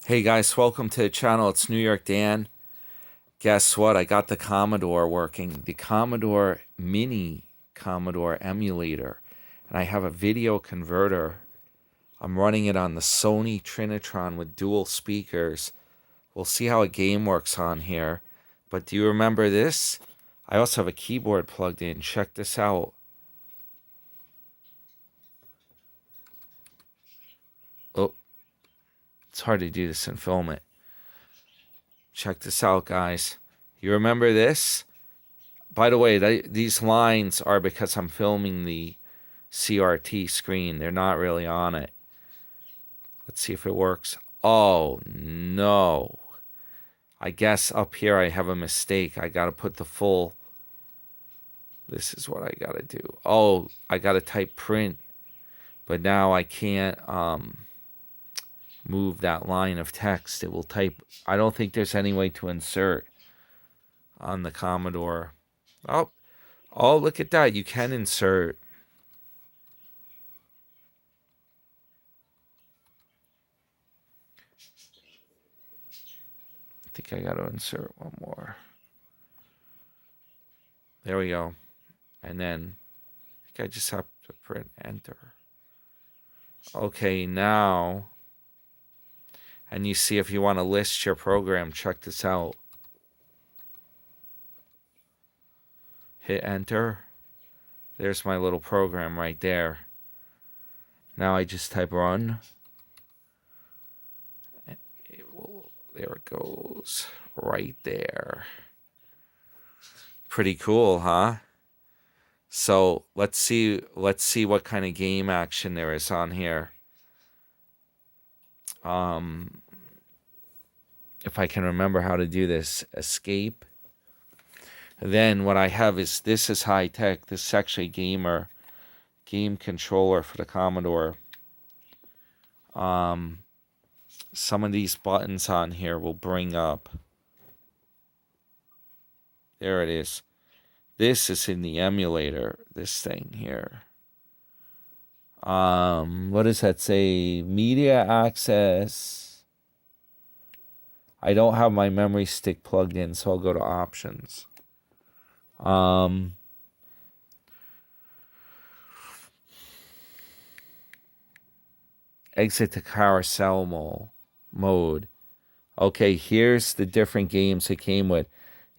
Hey guys, welcome to the channel. It's New York Dan. Guess what? I got the Commodore working, the Commodore Mini Commodore emulator, and I have a video converter. I'm running it on the Sony Trinitron with dual speakers. We'll see how a game works on here. But do you remember this? I also have a keyboard plugged in. Check this out. Oh, it's hard to do this and film it. Check this out, guys. You remember this? By the way, these lines are because I'm filming the CRT screen. They're not really on it. Let's see if it works. Oh, no. I guess up here I have a mistake. I got to put the full... This is what I got to do. Oh, I got to type print. But now I can't move that line of text. It will type... I don't think there's any way to insert on the Commodore. Oh, look at that. You can insert. I think I got to insert one more. There we go. And then I think I just have to print enter. Okay, now, and you see if you want to list your program, check this out. Hit enter. There's my little program right there. Now I just type run. And there it goes. Right there. Pretty cool, huh? So let's see what kind of game action there is on here. If I can remember how to do this, escape. Then what I have is, this is high tech. This is actually a game controller for the Commodore. Some of these buttons on here will bring up. There it is. This is in the emulator, this thing here. What does that say? Media access. I don't have my memory stick plugged in, so I'll go to options. Exit to carousel mode. Okay, here's the different games it came with.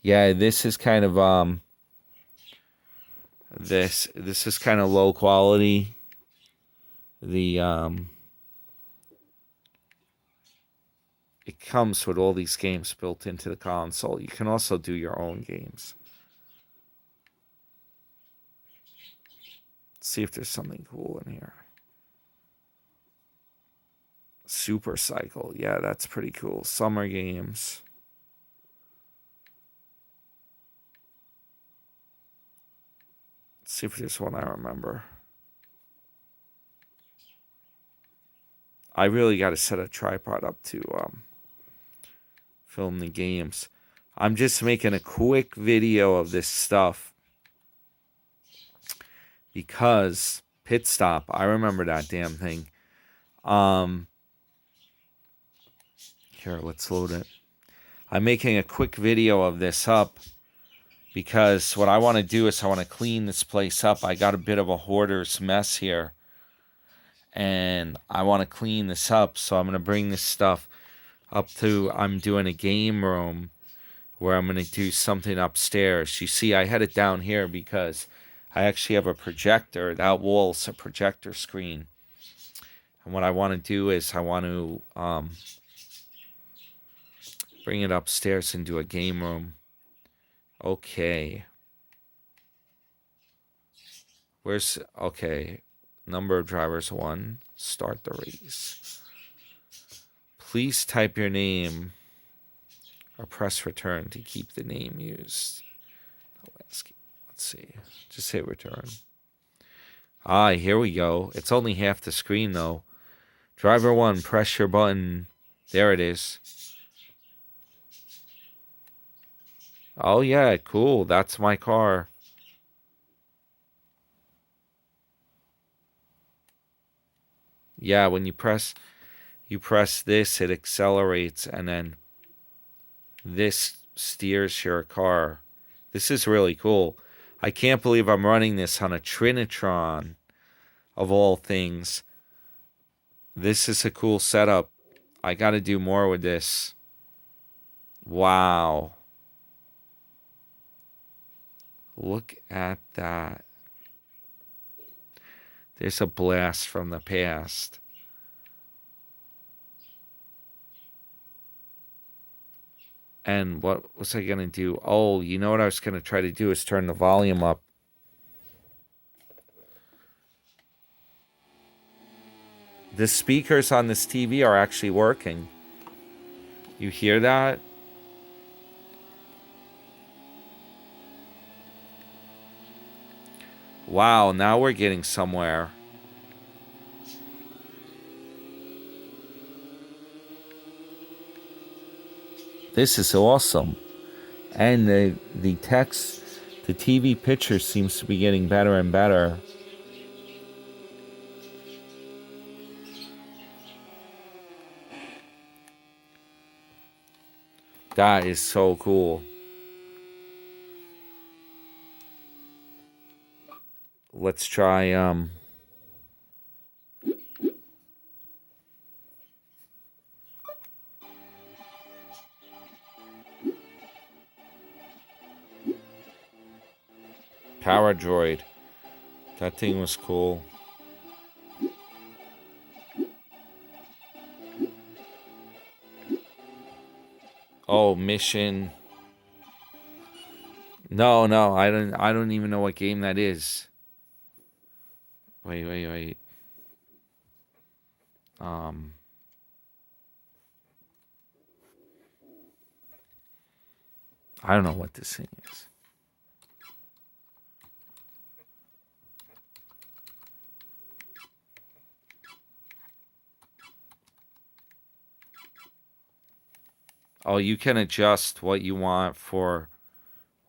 Yeah, this is kind of this is kind of low quality. The it comes with all these games built into the console. You can also do your own games. Let's see if there's something cool in here. Super Cycle. Yeah, that's pretty cool. Summer games. Let's see if there's one I remember. I really got to set a tripod up to film the games. I'm just making a quick video of this stuff because pit stop. I remember that damn thing. Here, let's load it. I'm making a quick video of this up because what I want to do is I want to clean this place up. I got a bit of a hoarder's mess here, and I want to clean this up. So I'm going to bring this stuff up to, I'm doing a game room where I'm going to do something upstairs. You see, I had it down here because I actually have a projector. That wall's a projector screen. And what I want to do is I want to bring it upstairs and do a game room. Okay. Okay. Number of drivers 1. Start the race. Please type your name or press return to keep the name used. Let's see. Just hit return. Here we go. It's only half the screen though. Driver 1, press your button. There it is. Oh yeah, cool. That's my car. Yeah, when you press You press this, it accelerates, and then this steers your car. This is really cool. I can't believe I'm running this on a Trinitron, of all things. This is a cool setup. I got to do more with this. Wow. Look at that. There's a blast from the past. And what was I going to do? Oh, you know what I was going to try to do is turn the volume up. The speakers on this TV are actually working. You hear that? Wow, now we're getting somewhere. This is awesome. And the text, the TV picture seems to be getting better and better. That is so cool. Let's try Power Droid. That thing was cool. Oh, Mission. No, I don't even know what game that is. Wait. I don't know what this thing is. Oh, you can adjust what you want for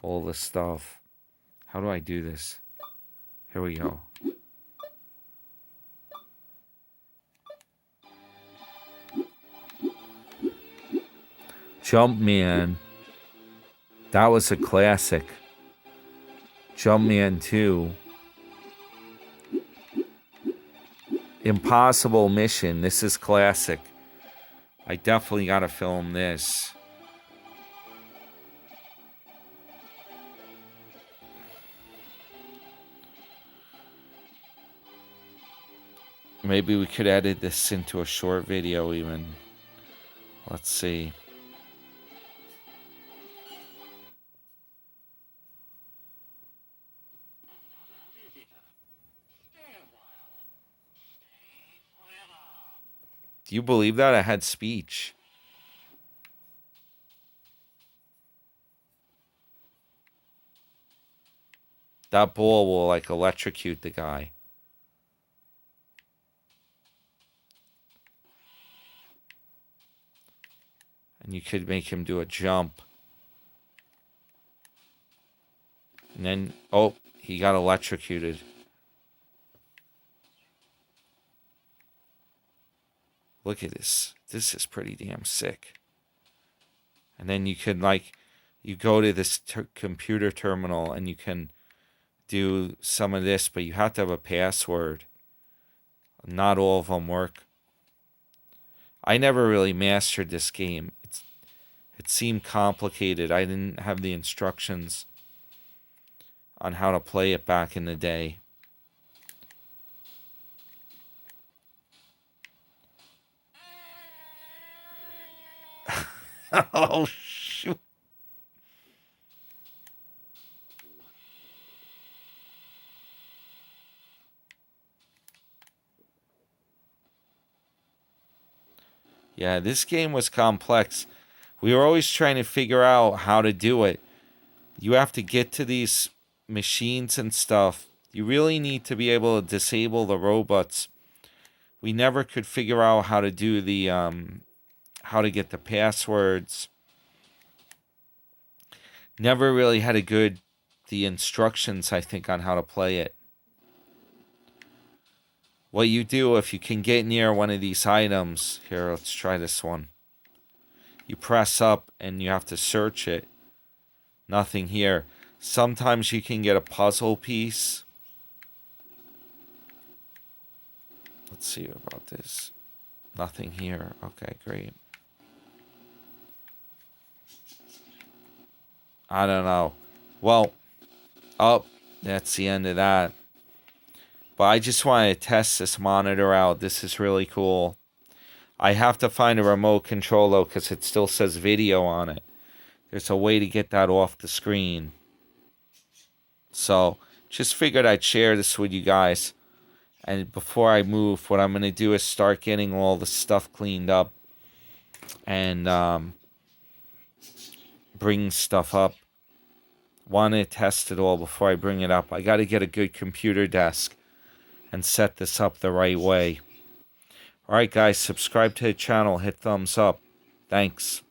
all this stuff. How do I do this? Here we go. Jumpman. That was a classic. Jumpman 2. Impossible Mission. This is classic. I definitely gotta film this. Maybe we could edit this into a short video even. Let's see. Do you believe that? I had speech. That ball will like electrocute the guy. And you could make him do a jump. And then, oh, he got electrocuted. Look at this. This is pretty damn sick. And then you can you go to this computer terminal and you can do some of this, but you have to have a password. Not all of them work. I never really mastered this game. It seemed complicated. I didn't have the instructions on how to play it back in the day. Oh, shoot. Yeah, this game was complex. We were always trying to figure out how to do it. You have to get to these machines and stuff. You really need to be able to disable the robots. We never could figure out how to do the how to get the passwords. Never really had the instructions, I think, on how to play it. what you do if you can get near one of these items. Here, let's try this one. You press up and you have to search it. Nothing here. Sometimes you can get a puzzle piece. Let's see about this. Nothing here. Okay, great. I don't know. Well, that's the end of that. But I just wanted to test this monitor out. This is really cool. I have to find a remote control though, because it still says video on it. There's a way to get that off the screen. So, just figured I'd share this with you guys. And before I move, what I'm going to do is start getting all the stuff cleaned up. And bring stuff up. Want to test it all before I bring it up. I got to get a good computer desk and set this up the right way. Alright guys, subscribe to the channel, hit thumbs up. Thanks.